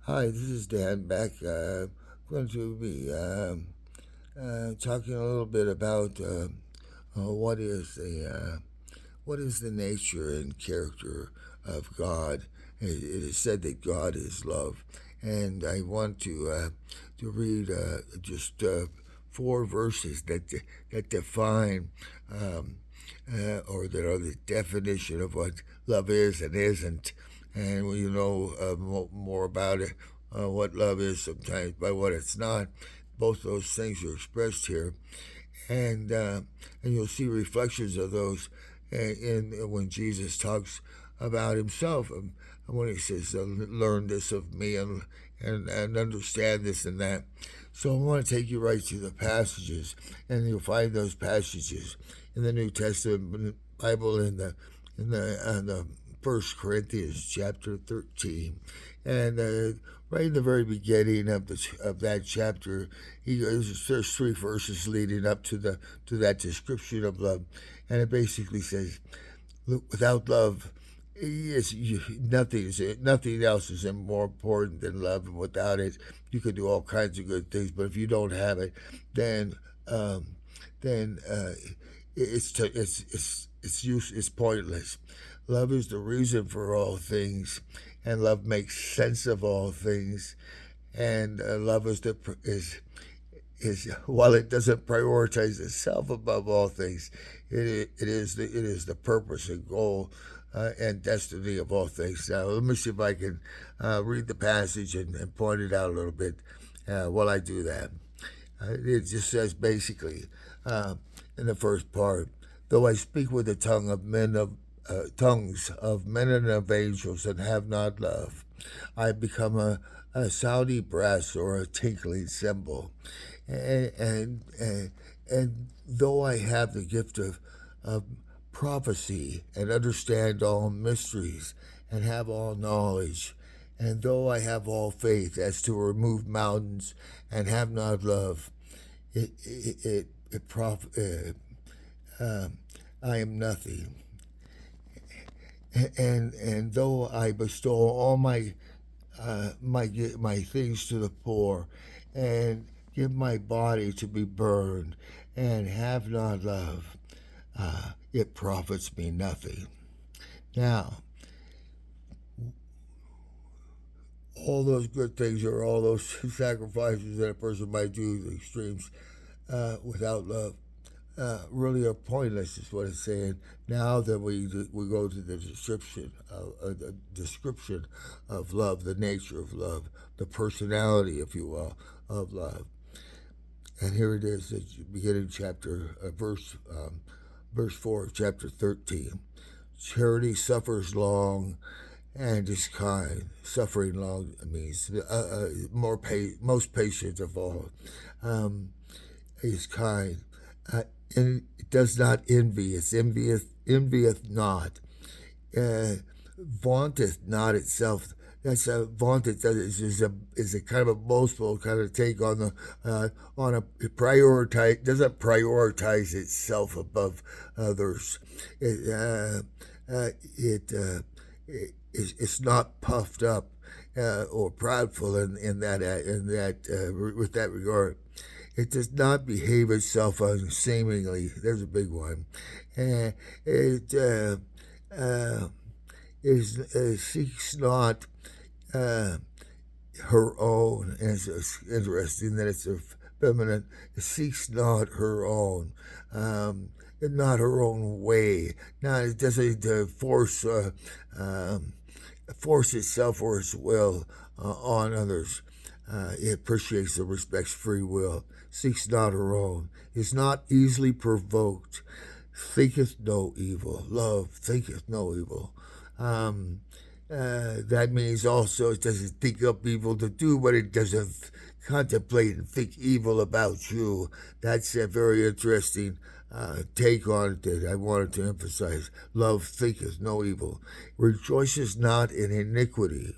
Hi, this is Dan back. Going to be talking a little bit about what is the nature and character of God. It is said that God is love, and I want to read just four verses that define or that are the definition of what love is and isn't. And you know more about it, what love is sometimes by what it's not. Both those things are expressed here, and you'll see reflections of those in when Jesus talks about himself. When he says, "Learn this of me and understand this and that." So I want to take you right to the passages, and you'll find those passages in the New Testament Bible in the First Corinthians chapter 13, and right in the very beginning of that chapter, there's three verses leading up to that description of love, and it basically says, "Look, without love, nothing else is more important than love, and without it, you can do all kinds of good things. But if you don't have it, then um, then it's pointless. Love is the reason for all things, and love makes sense of all things. And love is while it doesn't prioritize itself above all things, it is the purpose and goal and destiny of all things. Now, let me see if I can read the passage and point it out a little bit while I do that. It just says basically uh, in the first part, though I speak with the tongues of men and of angels and have not love, I become a sounding brass or a tinkling cymbal. And though I have the gift of prophecy and understand all mysteries and have all knowledge, and though I have all faith as to remove mountains and have not love, it, it, it, it prof, I am nothing. And though I bestow all my things to the poor, and give my body to be burned, and have not love, it profits me nothing. Now, all those good things or all those sacrifices that a person might do, the extremes, without love, really are pointless, is what it's saying. Now that we go to the description of love, the nature of love, the personality, if you will, of love. And here it is, at beginning chapter verse 4 of chapter 13. Charity suffers long and is kind. Suffering long means most patient of all. Um, is kind. Uh, and it does not envy. It envieth not. Uh, Vaunteth not itself. That's a vaunteth is a kind of a boastful kind of take on a prioritize doesn't prioritize itself above others. It it it's not puffed up or proudful in that with that regard. It does not behave itself unseemingly. There's a big one. It seeks not uh, her own. And it's interesting that it's a feminine. It seeks not her own. Not her own way. Not it doesn't force itself or its will on others. It appreciates and respects free will, seeks not her own, is not easily provoked, thinketh no evil. Love thinketh no evil. That means also it doesn't think up evil to do, but it doesn't contemplate and think evil about you. That's a very interesting take on it that I wanted to emphasize. Love thinketh no evil, rejoices not in iniquity,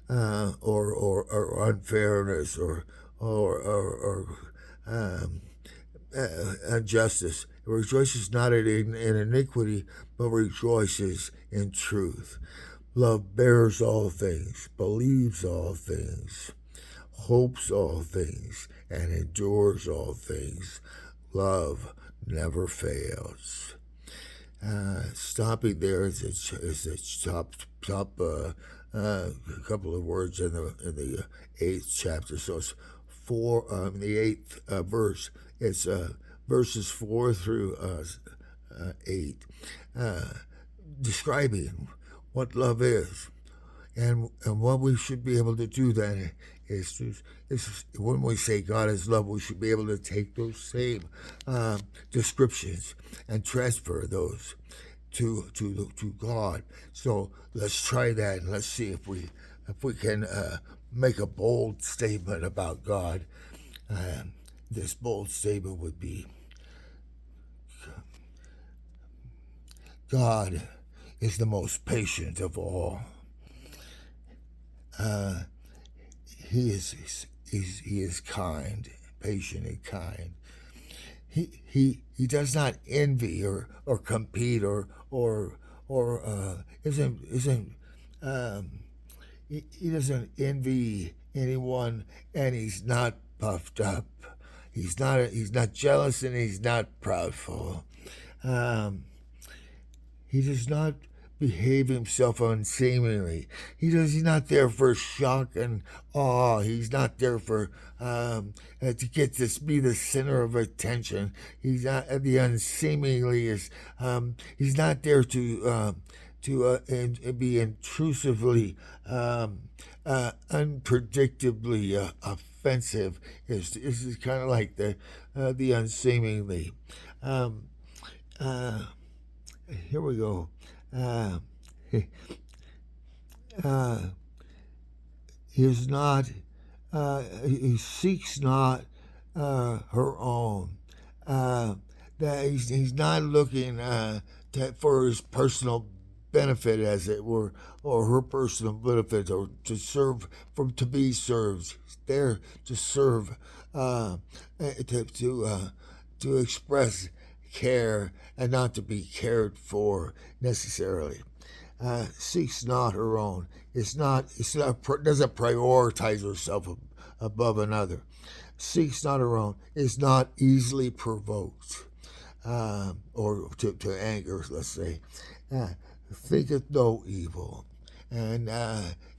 or unfairness or um, injustice. It rejoices not in iniquity, but rejoices in truth. Love bears all things, believes all things, hopes all things, and endures all things. Love never fails. Stopping there is a top couple of words in the eighth chapter. So it's the eighth verse. It's verses 4 through 8, uh, describing what love is. And what we should be able to do then is when we say God is love, we should be able to take those same descriptions and transfer those to God. So let's try that and let's see if we can make a bold statement about God. This bold statement would be, God is the most patient of all. He is kind, patient and kind. He does not envy or compete or isn't he doesn't envy anyone, and he's not puffed up. He's not jealous, and he's not proudful. Um, He does not behave himself unseemly. He's not there for shock and awe. He's not there for to get this be the center of attention. He's not the unseemly is. He's not there to be intrusively, unpredictably offensive. Is kind of like the unseemly. Um, uh, Here we go. Uh, uh, he is not. He seeks not her own. That he's not looking for his personal benefit, as it were, or her personal benefit, or to be served. He's there to serve, to express care and not to be cared for necessarily. Seeks not her own. Doesn't prioritize herself above another. Seeks not her own. Is not easily provoked, or to anger, let's say. Uh, Thinketh no evil, and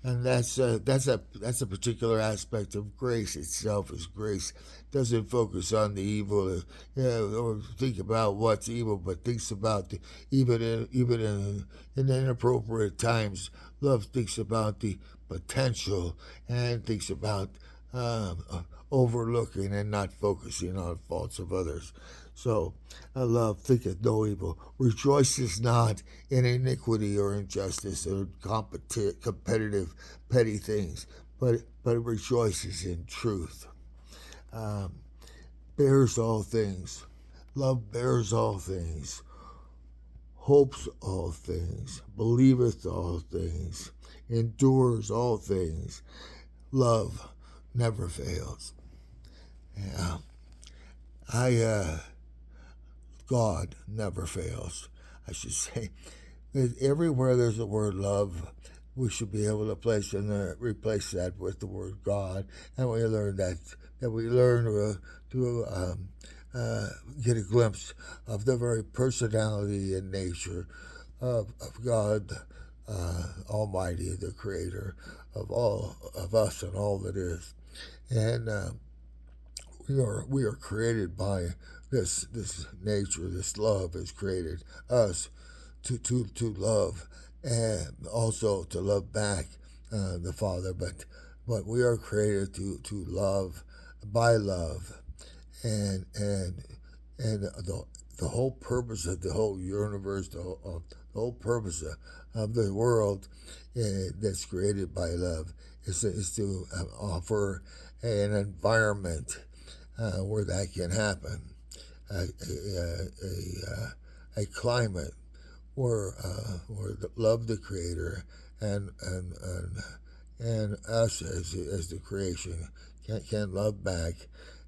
that's a particular aspect of grace itself. Is grace doesn't focus on the evil, or think about what's evil, but thinks about even in inappropriate times. Love thinks about the potential and thinks about overlooking and not focusing on faults of others. So, love thinketh no evil, rejoices not in iniquity or injustice or competitive petty things, but rejoices in truth. Um, Bears all things. Love bears all things, hopes all things, believeth all things, endures all things. Love never fails. Yeah. I God never fails. I should say that everywhere there's the word love, we should be able to replace that with the word God, and we learn that we learn to get a glimpse of the very personality and nature of God Almighty, the Creator of all of us and all that is, and we are created by this nature. This love has created us to love, and also to love back the Father. But we are created to love by love, and the whole purpose of the whole universe, the whole purpose of the world that's created by love is to offer an environment where that can happen, a climate where love the Creator and us as the creation can love back,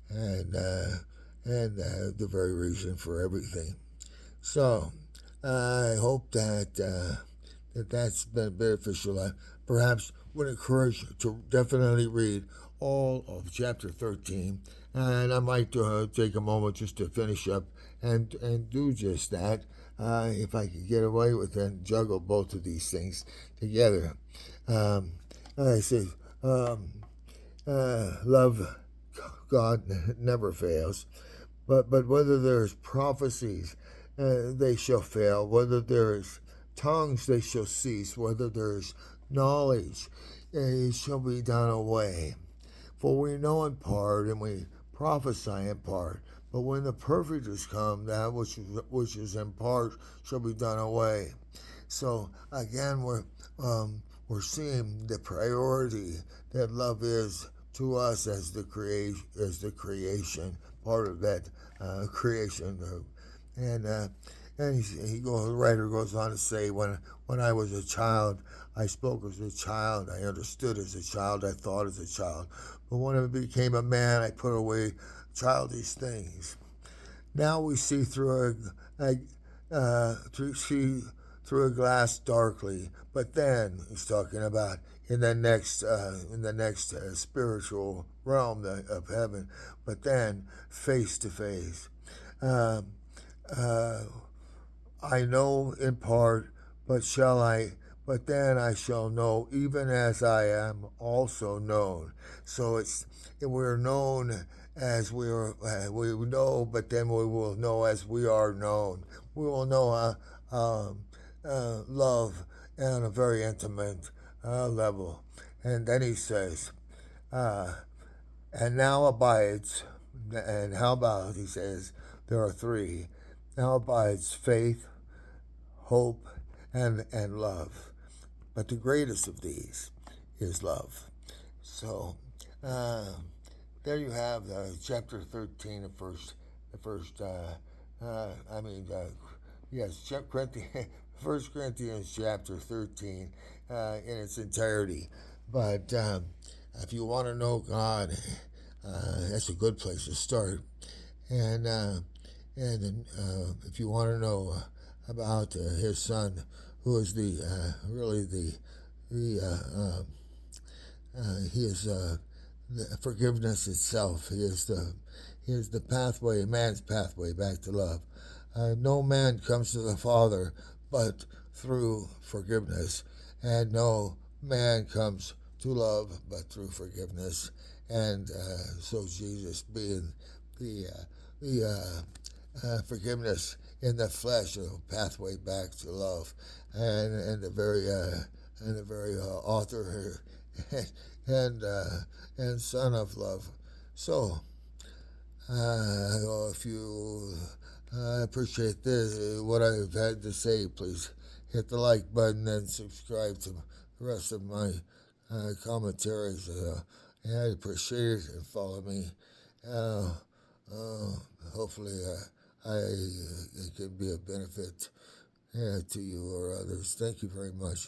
and the very reason for everything. So I hope that's been beneficial. I perhaps would encourage you to definitely read all of chapter 13. And I might take a moment just to finish up and do just that. If I could get away with it and juggle both of these things together. Um, I say, um, love God never fails. But whether there's prophecies, they shall fail. Whether there is tongues, they shall cease. Whether there's knowledge, it shall be done away. For we know in part, and we prophesy in part. But when the perfect is come, that which is in part shall be done away. So again, we're seeing the priority that love is to us as the creation part of that creation, and he goes. The writer goes on to say, when I was a child, I spoke as a child, I understood as a child, I thought as a child, but when I became a man, I put away childish things. Now we see see through a glass darkly, but then he's talking about in the next spiritual realm of heaven, but then face to face. Um, uh, I know in part, but shall I? But then I shall know, even as I am also known. So we're known as we know, but then we will know as we are known. We will know love on a very intimate level. And then he says, uh, and now abides, and how about, he says, there are three. Now abides faith, hope, and love. But the greatest of these is love. So uh, there you have chapter 13, the first, I mean, yes, Corinthians, 1 Corinthians chapter 13 in its entirety. But if you want to know God, that's a good place to start. And if you want to know about his son, who is the really the he is the forgiveness itself. He is the pathway, man's pathway back to love. No man comes to the Father but through forgiveness, and no man comes to love but through forgiveness. And so Jesus being the forgiveness in the flesh, a pathway back to love, and the very author and and son of love. So, if you appreciate this, what I've had to say, please hit the like button and subscribe to the rest of my commentaries. And I'd appreciate it and follow me. Uh, uh, Hopefully, it can be a benefit to you or others. Thank you very much.